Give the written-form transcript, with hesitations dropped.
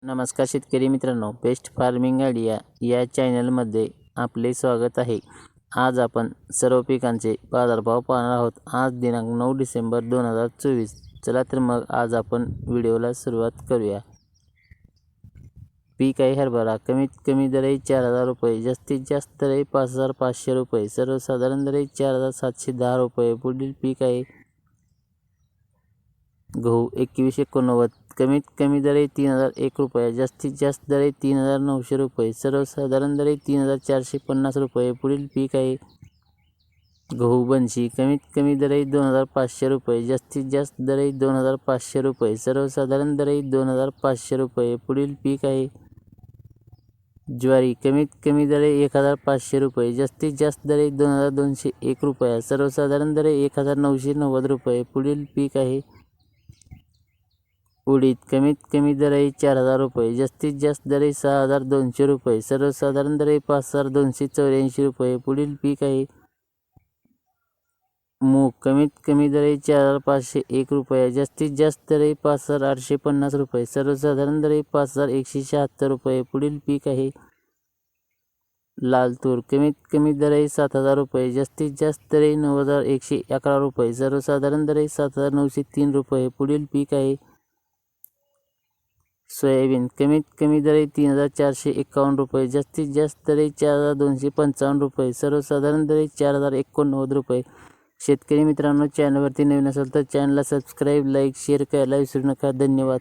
नमस्कार शेतकरी मित्रांनो, बेस्ट फार्मिंग आयडिया या चॅनलमध्ये आपले स्वागत आहे. आज आपण सर्व पिकांचे बाजारभाव पाहणार आहोत. आज दिनांक 9 डिसेंबर 2024. चला तर मग आज आपण व्हिडिओला सुरुवात करूया. पीक आहे हरभरा. कमीत कमी दर आहे 4,000 रुपये, जास्तीत जास्त दर आहे 5,500 रुपये, सर्वसाधारण दर आहे 4,710 रुपये. पुढील पीक आहे गहू 2189. कमीत कमी दर आहे 3,001 रुपये, जास्तीत जास्त दर आहे 3,900 रुपये, सर्वसाधारण दर आहे 3,450 रुपये. पुढील पीक आहे गहू बनशी. कमीत कमी दर आहे 2,500 रुपये, जास्तीत जास्त दर आहे 2,500 रुपये, सर्वसाधारण दर आहे 2,500 रुपये. पुढील पीक आहे ज्वारी. कमीत कमी दर आहे 1,500 रुपये, जास्तीत जास्त दर आहे 2,201 रुपये, सर्वसाधारण दर आहे 1,990 रुपये. पुढील पीक आहे उडीद. कमीत कमी दर आहे 4,000 रुपये, जास्तीत जास्त दर आहे 6,200 रुपये, सर्वसाधारण दर आहे 5,284 रुपये. पुढील पीक आहे मूग. कमीत कमी दर आहे 4,501 रुपये, जास्तीत जास्त दर आहे 5,850 रुपये, सर्वसाधारण दर आहे 5,176 रुपये. पुढील पीक आहे लाल तूर. कमीत कमी दर आहे 7,000 रुपये, जास्तीत जास्त दर आहे 9,111 रुपये, सर्वसाधारण दर आहे 7,903 रुपये. पुढील पीक आहे सोयाबीन. कमीत कमी दर आहे 3,451 रुपये, जास्तीत जास्त दर आहे 4,255 रुपये, सर्वसाधारण दर आहे 4,089 रुपये. शेतकरी मित्रांनो, चॅनलवरती नवीन असेल तर चॅनलला सबस्क्राईब, लाईक, शेअर करायला विसरू नका. धन्यवाद.